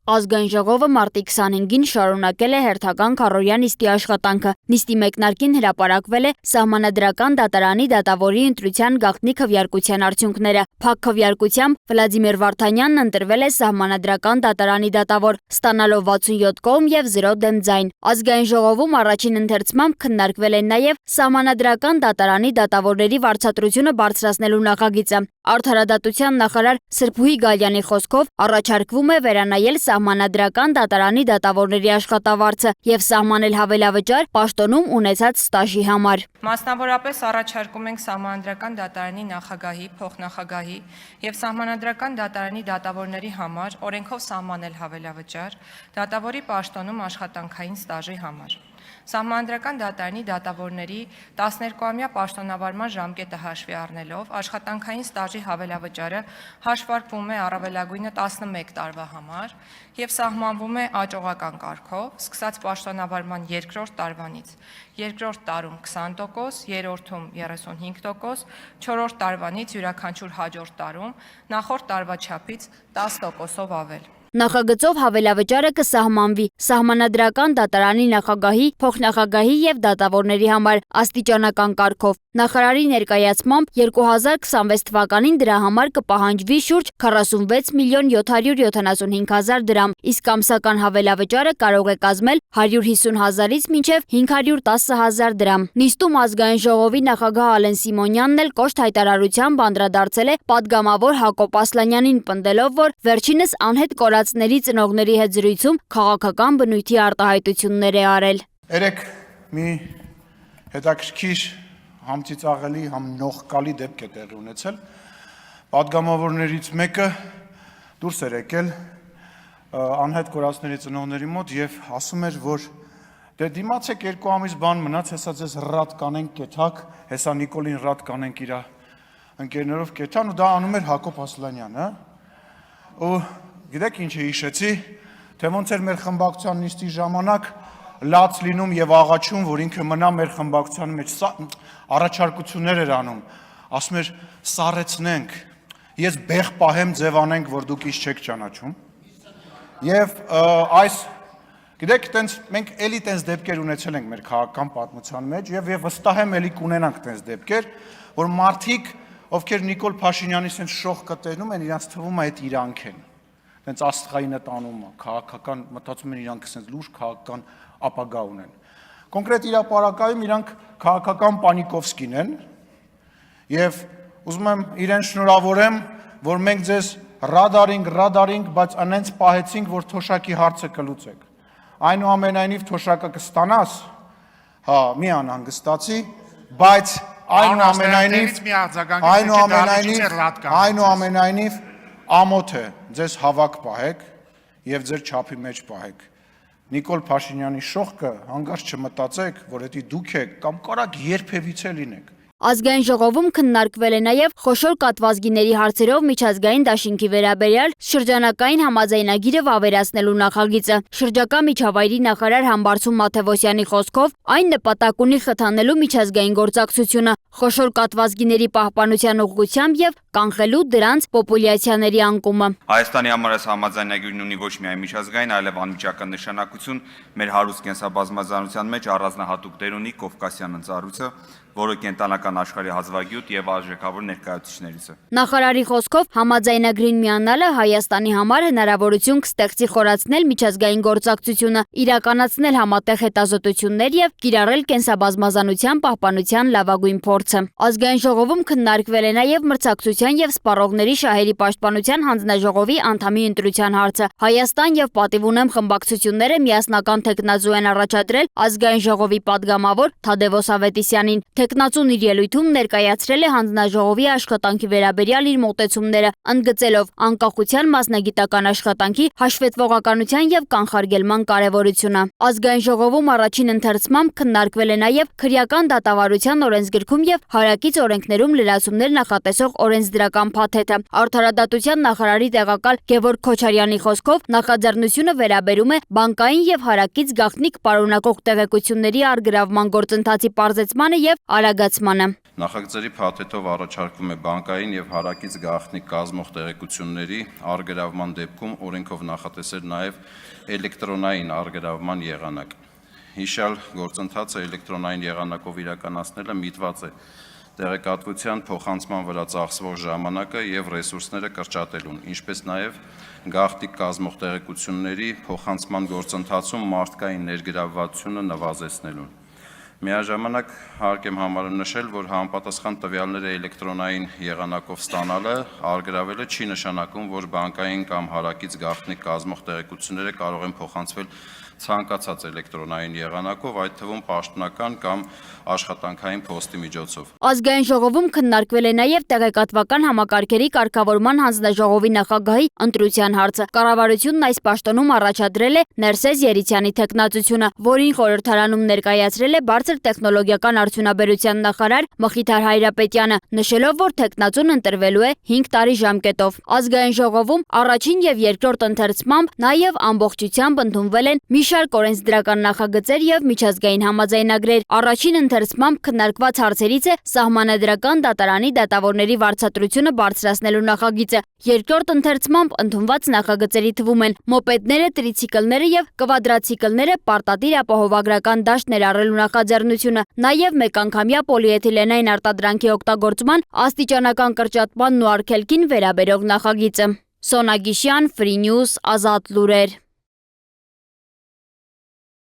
Ազգային ժողովը մարտի 25-ին շարունակել է հերթական քառօրյա նիստի աշխատանքը։ Նիստի մեկնարկին հրապարակվել է Սահմանադրական դատարանի դատավորի ընտրության գաղտնի քվեարկության արդյունքները։ Փակ քվեարկությամբ Վլադիմիր Վարդանյանն ընտրվել է Սահմանադրական դատարանի դատավոր, ստանալով 67 կողմ և 0 դեմ ձայն։ Ազգային ժողովում առաջին ընթերցմամբ քննարկվել է նաև Սահմանադրական դատարանի դատավորների վարձատրությունը բարձրացնելու նախագիծը։ Արդարադատության նախարար Սրբուհի Գալյանի խոսքով առաջարկվում է վերանայել Սահմանադրական դատարանի դատավորների աշխատավարձը և սահմանել հավելավճար պաշտոնում ունեցած ստաժի համար։ Մասնավորապես առաջարկում ենք Սահմանադրական դատարանի նախագահի, փոխնախագահի և Սահմանադրական դատարանի դատավորների համար օրենքով սահմանել հավելավճար դատավորի պաշտոնում աշխատանքային ստաժի համար։ Սահմանադրական դատարանի դատավորների 12-ամյա պաշտոնավարման ժամկետը հաշվի առնելով աշխատանքային ստաժի հավելավճարը հաշվարկվում է առավելագույնը 11 տարվա համար և սահմանվում է աճողական կարգով, սկսած պաշտոնավարման երկրորդ տարվանից, երկրորդ տարում 20%, երրորդում 35%, չորրորդ տարվանից յուրաքանչյուր հաջորդ տարում նախորդ տարվա չափից 10%-ով ավել։ Նախագծով հավելավճարը կսահմանվի Սահմանադրական դատարանի նախագահի, փոխնախագահի և դատավորների համար աստիճանական կարգով։ Նախարարի ներկայացմամբ 2026 թվականին դրա համար կպահանջվի շուրջ 46 միլիոն 775 հազար դրամ, իսկ ամսական հավելավճարը կարող է կազմել 150 հազարից մինչև 510 հազար դրամ։ Նիստում Ազգային ժողովի նախագահ Ալեն Սիմոնյանն էլ կոշտ հայտարարությամբ անդրադարձել է պատգամավոր Հակոբ Ասլանյանին, պնդելով, որ վերջինս անհետ կորածների ծնողների հետ զրույցում քաղաքական բնույթի արտահայտություններ է արել։ Երեք մի հետաքրքիր համծիծաղելի, նողկալի դեպք է տեղի ունեցել։ Պատգամավորներից մեկը դուրս էր եկել անհետ կորածների ծնողների մոտ և ասում էր, որ դե դիմացեք 2 ամիս բան մնաց, հեսա ձեզ ռատ կանենք կեթակ, հեսա Նիկոլին ռատ կանենք իրա ընկերներով կեթան, ու դա անում էր Հակոբ Ասլանյանը։ Ու գիտեք ինչ է հիշեցի, թե ոնց էր մեր խմբակցության նիստի ժամանակ լաց լինում և աղաչում, որ ինքը մնա մեր խմբակցության մեջ, առաջարկություններ էր անում, ասում էր սառեցնենք, ես բեղ պահեմ ձև անենք, որ դուք ինչ չեք ճանաչում։ Եվ այս, գիտեք, մենք էլի տենց դեպքեր ունեցել ենք մեր քաղաքական պատմության մեջ և վստահ եմ էլի կունենանք տենց դեպքեր, որ մարդիկ, ովքեր Նիկոլ Փաշինյանից են շող կտենում են, իրանց թվում է այդ իրանք են, տենց աստղայինը տանում է, քաղաքական մտածում են իրանք լուրջ քաղաքական ապագա ունեն։ Կոնկրետ իրապարակայում իրանք քաղաքական Պանիկովսկին են և ուզում եմ իրեն շնորհավորեմ, որ մենք ձեզ ռադարինք, բայց անենց պահեցինք, որ թոշակի հարցը կլուծեք։ Այնուամենայնիվ թոշակը կստանաս, հա, մի անհանգստացի, բայց այնուամենայնիվ ամոթ է, ձեզ հավաք պահեք և ձեր չափի մեջ պահեք։ Նիկոլ Փաշինյանի շողքը հանգարց չմտածեք, որ էդի դուք եք կամ կարաք երբևիցե լինեք։ Ազգային ժողովում քննարկվել է նաև խոշոր կատվազգիների հարցերով միջազգային դաշինքի վերաբերյալ շրջանակային համաձայնագիրը վավերացնելու նախագիծը։ Շրջակա միջավայրի նախարար Համբարձում Մաթևոսյանի խոսքով այն նպատակ ունի խթանելու միջազգային գործակցությունը խոշոր կատվազգիների պահպանության ուղղությամբ և կանխելու դրանց պոպուլյացիաների անկումը։ Հայաստանի համար այս համաձայնագիրն ունի ոչ միայն միջազգային, այլև անմիջական նշանակություն մեր հարուստ կենսաբազմազանության մեջ առանձնահատուկ դեր ունի Կովկասյան ընձառյուծը, որը կենտրոնական աշխարհի հազվագյուտ և արժեքավոր ներկայացուցիչներից է։ Նախարարի խոսքով համաձայնագրին միանալը Հայաստանի համար հնարավորություն կստեղծի խորացնել միջազգային գործակցությունը, իրականացնել համատեղ հետազոտություններ և կիրառել կենսաբազմազանության պահպանության լավագույն փորձը։ Ազգային ժողովում քննարկվել է նաև մրցակցության և սպառողների շահերի պաշտպանության հանձնաժողովի անդամի ընտրության հարցը։ Հայաստան և պատիվ ունեմ խմբակցությունները միասնական թեկնածու են առաջադրել Ազգային ժողովի պատգամավոր Թադևոս Ավետիսյանին։ Թեկնածուն իր ելույթում ներկայացրել է հանձնաժողովի աշխատանքի վերաբերյալ իր մոտեցումները, ընդգծելով անկախության մասնագիտական աշխատանքի հաշվետվողականության և կանխարգելման կարևորությունը։ Ազգային ժողովում առաջին ընթերցմամբ քննարկվել է նաև քրեական դատավարության օրենսգրքում և հարակից օրենքներում լրացումներ նախատեսող օրենսդրական փաթեթը։ Արդարադատության նախարարի տեղակալ Գևորգ Քոչարյանի խոսքով նախաձեռնությունը վերաբերում է բանկային և հարակից գաղտնիք պարունակող տեղեկությունների առգրավման գործընթացի պարզեցմանը և արագացմանը։ Նախագծերի փաթեթով առաջարկվում է բանկային եւ հարակից գաղտնիք կազմող տեղեկությունների արգելավման դեպքում օրենքով նախատեսել նաեւ էլեկտրոնային արգելավման եղանակ։ Հիշյալ գործընթացը էլեկտրոնային եղանակով իրականացնելը միտված է տեղեկատվության փոխանցման վրա ծախսվող ժամանակը եւ ռեսուրսները կրճատելուն, ինչպես նաեւ գաղտնիք կազմող տեղեկությունների փոխանցման գործընթացում մարդկային ներգրավվածությունը նվազեցնելուն։ Միաժամանակ հարկ եմ համարում նշել, որ համապատասխան տվյալները էլեկտրոնային եղանակով ստանալը արգելավելը չի նշանակում, որ բանկային կամ հարակից գաղտնիք կազմող տեղեկությունները կարող են փոխանցվել ցանկացած էլեկտրոնային եղանակով, այդ թվում պաշտոնական կամ աշխատանքային փոստի միջոցով։ Ազգային ժողովում քննարկվել է նաև տեղեկատվական համակարգերի կարգավորման հանձնաժողովի նախագահի ընտրության հարցը։ Կառավարությունն այս պաշտոնում առաջադրել է Ներսես Երիցյանի թեկնածությունը, որին խորհրդարանում ներկայացրել է բարձր տեխնոլոգիական արդյունաբերության նախարար Մխիթար Հայրապետյանը, նշելով, որ թեկնածուն ընտրվելու է 5 տարի ժամկետով։ Ազգային ժողովում առաջին եւ երկրորդ ընթերցմամբ նաև ամբողջությամբ ընդունվել են մի շարք օրենսդրական նախագծեր եւ միջազգային համաձայնագրեր։ Առաջին ընթերցմամբ քննարկված հարցերից է Սահմանադրական դատարանի դատավորների վարձատրությունը բարձրացնելու նախագիծը։ Երկրորդ ընթերցմամբ ընդունված նախագծերի թվում են մոպեդները, տրիցիկլները եւ կվադրացիկլները պարտադիր ապահովագրական դաշտ ներառելու նախաձեռնությունը, նաեւ մեկանգամյա պոլիէթիլենային արտադրանքի օգտագործման աստիճանական կրճատմանն ու արգելքին վերաբերող նախագիծը։ Սոնա Գիշյան, Free News, Ազատ լուրեր։